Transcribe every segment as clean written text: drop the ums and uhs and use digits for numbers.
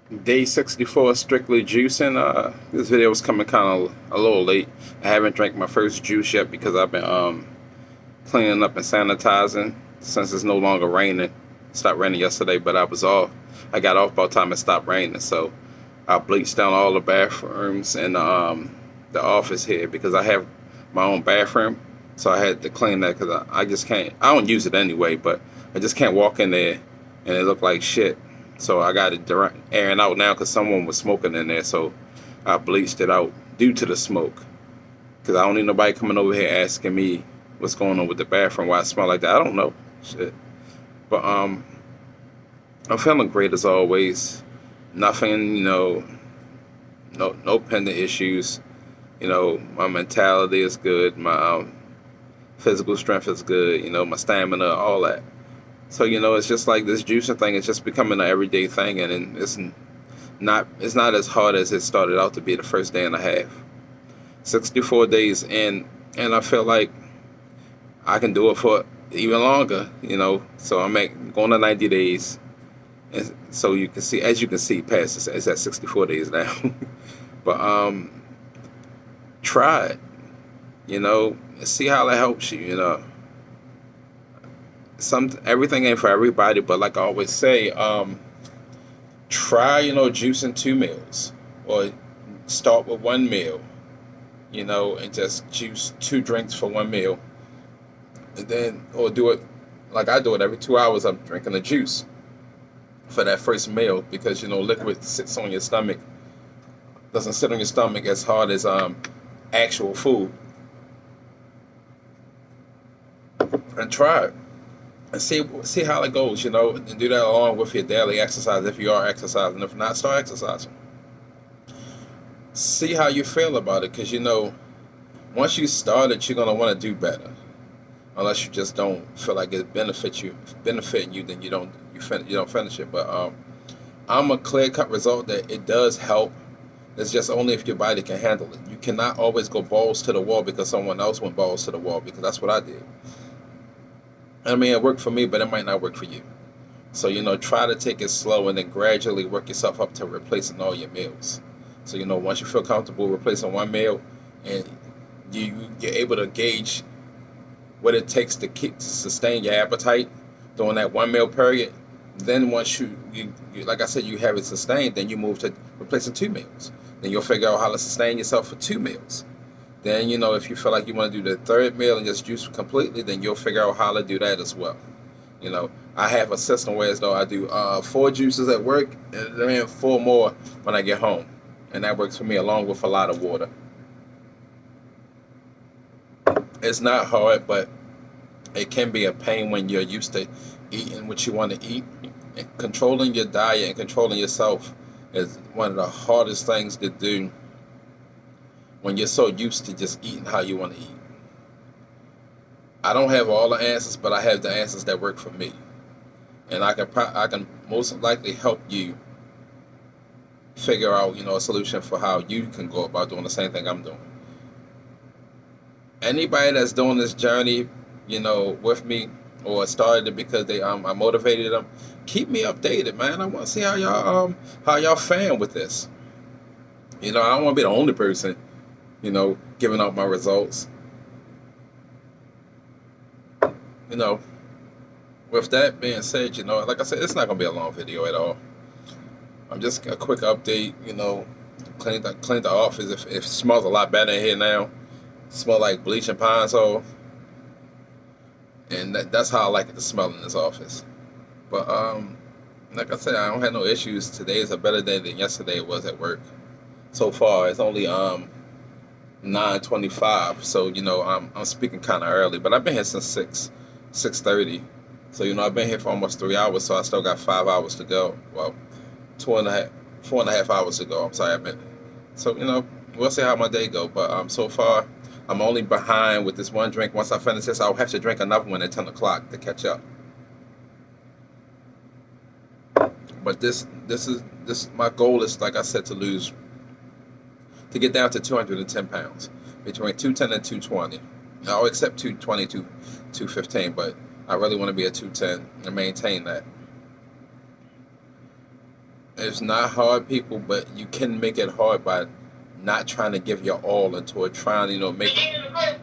Day 64 strictly juicing. This video was coming kind of a little late. I haven't drank my first juice yet because I've been cleaning up and sanitizing since it's no longer raining. It stopped raining yesterday, but I was off. I got off by the time it stopped raining, so I bleached down all the bathrooms and the office here because I have my own bathroom. So I had to clean that because I just can't. I don't use it anyway, but I just can't walk in there and it looked like shit. So I got it airing out now because someone was smoking in there. So I bleached it out due to the smoke because I don't need nobody coming over here asking me what's going on with the bathroom, why it smell like that. I don't know, shit. But I'm feeling great as always. Nothing, no pending issues. My mentality is good. My physical strength is good. My stamina, all that. So it's just like this juicing thing. It's just becoming an everyday thing, and it's not as hard as it started out to be the first day and a half. 64 days in, and I feel like I can do it for even longer. So I'm going to 90 days, and so you can see, as you can see, past it's at 64 days now. But try it. See how that helps you. Everything ain't for everybody, but like I always say, try juicing 2 meals, or start with 1 meal, and just juice 2 drinks for 1 meal, and then or do it like I do it every 2 hours. I'm drinking a juice for that first meal because liquid sits on your stomach, doesn't sit on your stomach as hard as actual food. And try it and see how it goes, and do that along with your daily exercise if you are exercising. If not, start exercising. See how you feel about it, because once you start it, you're gonna want to do better. Unless you just don't feel like it benefiting you, then you don't finish it. But I'm a clear cut result that it does help. It's just only if your body can handle it. You cannot always go balls to the wall because someone else went balls to the wall, because that's what I did. I mean, it worked for me, but it might not work for you. So, try to take it slow and then gradually work yourself up to replacing all your meals. So, once you feel comfortable replacing 1 meal and you're able to gauge what it takes to sustain your appetite during that 1 meal period, then once you like I said, you have it sustained, then you move to replacing 2 meals. Then you'll figure out how to sustain yourself for 2 meals. Then, if you feel like you want to do the third meal and just juice completely, then you'll figure out how to do that as well. I have a system where as though I do 4 juices at work and then 4 more when I get home. And that works for me, along with a lot of water. It's not hard, but it can be a pain when you're used to eating what you want to eat. And controlling your diet and controlling yourself is one of the hardest things to do when you're so used to just eating how you want to eat. I don't have all the answers, but I have the answers that work for me, and I can most likely help you figure out a solution for how you can go about doing the same thing I'm doing. Anybody that's doing this journey, with me, or started it because I motivated them, keep me updated, man. I want to see how y'all fan with this. I don't want to be the only person, giving out my results. With that being said, like I said, it's not gonna be a long video at all. I'm just a quick update. Clean the office. If it smells a lot better in here now. It smells like bleach and pine sol, and that's how I like it to smell in this office. But like I said, I don't have no issues. Today is a better day than yesterday was at work. So far, it's only 9:25. So I'm speaking kind of early, but I've been here since 6:30. So I've been here for almost 3 hours. So I still got 5 hours to go. Well, 4.5 hours to go. I'm sorry, So we'll see how my day go. But so far, I'm only behind with this one drink. Once I finish this, I'll have to drink another one at 10 o'clock to catch up. But this my goal is, like I said, to get down to 210 pounds, between 210 and 220. I'll accept 220 to 215, but I really want to be at 210 and maintain that. It's not hard, people, but you can make it hard by not trying to give your all into it, trying to, make it.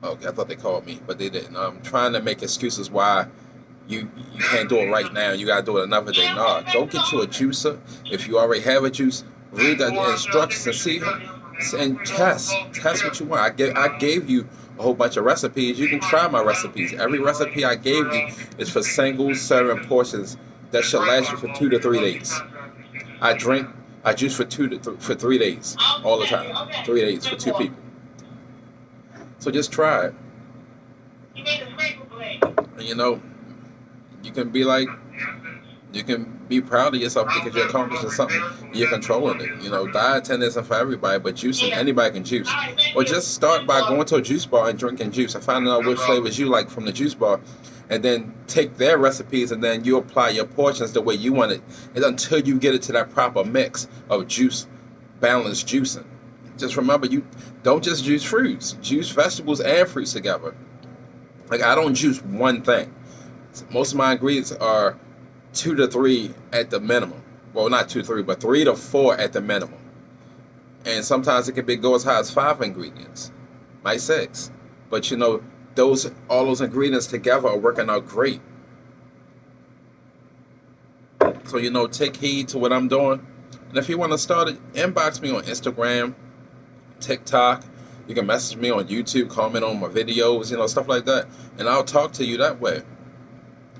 Okay, I thought they called me, but they didn't. Trying to make excuses why you can't do it right now. You gotta do it another day. Nah, go get you a juicer. If you already have a juice, read the instructions and see and test what you want. I gave you a whole bunch of recipes. You can try my recipes. Every recipe I gave you is for single serving portions that should last you for 2 to 3 days. I drink, I juice for 3 days all the time. 3 days for 2 people. So just try it. And you can be like, you can be proud of yourself because you're accomplishing something. You're controlling it. Dieting isn't for everybody, but juicing, anybody can juice. Or just start by going to a juice bar and drinking juice and finding out what flavors you like from the juice bar, and then take their recipes and then you apply your portions the way you want it, and until you get it to that proper mix of juice, balanced juicing. Just remember, you don't just juice fruits. Juice vegetables and fruits together. Like, I don't juice one thing. Most of my ingredients are 2 to 3 at the minimum. Well, not 2 to 3, but 3 to 4 at the minimum. And sometimes it can go as high as 5 ingredients, might 6. But all those ingredients together are working out great. So take heed to what I'm doing. And if you want to start it, inbox me on Instagram, TikTok. You can message me on YouTube, comment on my videos, stuff like that, and I'll talk to you that way.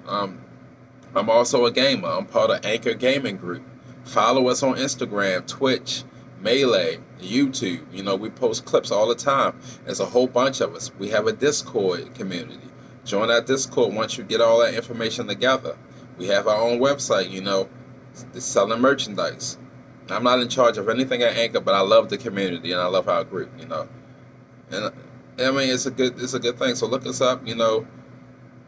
I'm also a gamer. I'm part of Anchor Gaming Group. Follow us on Instagram, Twitch, Melee, YouTube. We post clips all the time. There's a whole bunch of us. We have a Discord community. Join that Discord once you get all that information together. We have our own website, selling merchandise. I'm not in charge of anything at Anchor, but I love the community and I love our group, And I mean, it's a good thing. So look us up,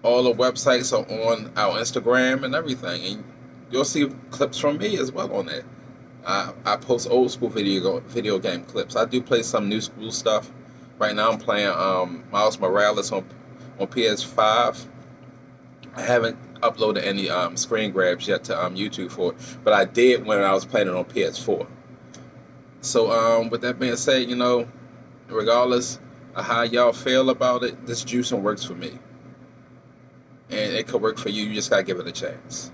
all the websites are on our Instagram and everything, and you'll see clips from me as well on there. I post old school video game clips. I do play some new school stuff. Right now I'm playing Miles Morales on PS5. I haven't uploaded any screen grabs yet to YouTube for it, but I did when I was playing it on PS4. So with that being said, regardless of how y'all feel about it, this juicing works for me. And it could work for you. You just gotta give it a chance.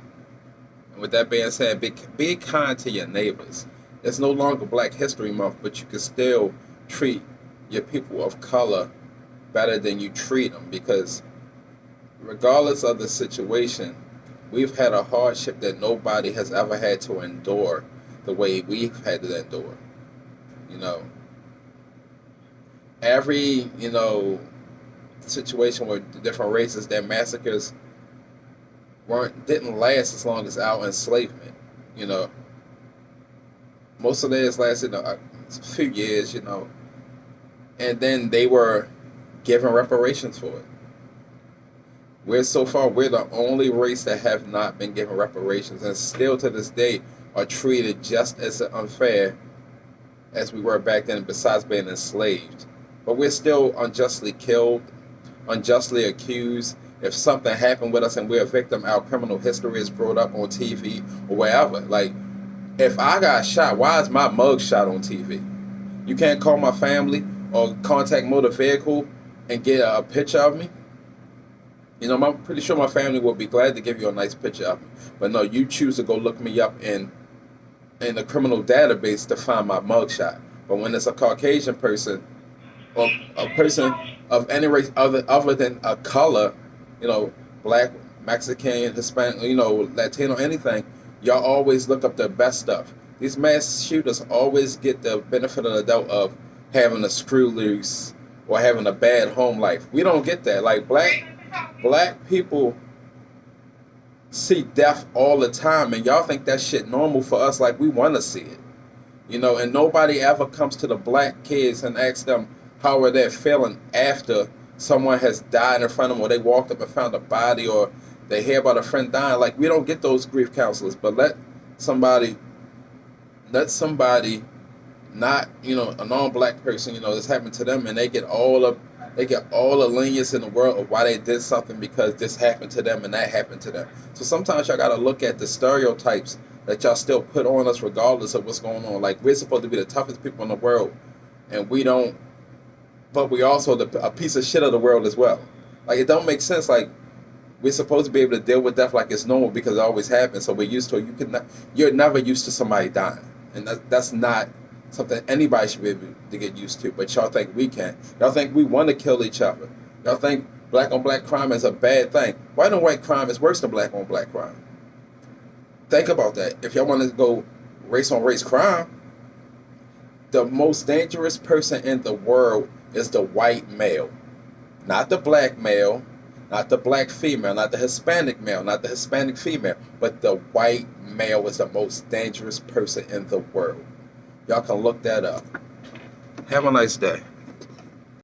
And with that being said, be kind to your neighbors. It's no longer Black History Month, but you can still treat your people of color better than you treat them, because regardless of the situation, we've had a hardship that nobody has ever had to endure the way we've had to endure. Every, situation with different races, their massacres didn't last as long as our enslavement. Most of theirs lasted a few years, and then they were given reparations for it. We're the only race that have not been given reparations, and still to this day are treated just as unfair as we were back then, besides being enslaved. But we're still unjustly killed, unjustly accused. If something happened with us and we're a victim, our criminal history is brought up on TV or wherever. Like, if I got shot, why is my mug shot on TV? You can't call my family or contact motor vehicle and get a picture of me? I'm pretty sure my family will be glad to give you a nice picture of me. But no, you choose to go look me up in the criminal database to find my mugshot. But when it's a Caucasian person, or a person of any race other than a color, Black, Mexican, Hispanic, Latino, anything, y'all always look up the best stuff. These mass shooters always get the benefit of the doubt of having a screw loose or having a bad home life. We don't get that. Like, black people see death all the time, and y'all think that shit normal for us, like we want to see it. And nobody ever comes to the black kids and asks them how are they feeling after someone has died in front of them, or they walked up and found a body, or they hear about a friend dying. Like, we don't get those grief counselors. But let somebody not, a non-black person, this happened to them, and they get all the lenience in the world of why they did something because this happened to them and that happened to them. So sometimes y'all gotta look at the stereotypes that y'all still put on us regardless of what's going on. Like, we're supposed to be the toughest people in the world, and we don't. But we also a piece of shit of the world as well. Like, it don't make sense. Like, we're supposed to be able to deal with death like it's normal because it always happens. So we're used to it. You're never used to somebody dying, and that's not something anybody should be able to get used to. But y'all think we can. Y'all think we want to kill each other. Y'all think black on black crime is a bad thing. White on white crime is worse than black on black crime. Think about that. If y'all want to go race on race crime, the most dangerous person in the world is the white male, not the black male, not the black female, not the Hispanic male, not the Hispanic female, but the white male is the most dangerous person in the world. Y'all can look that up. Have a nice day.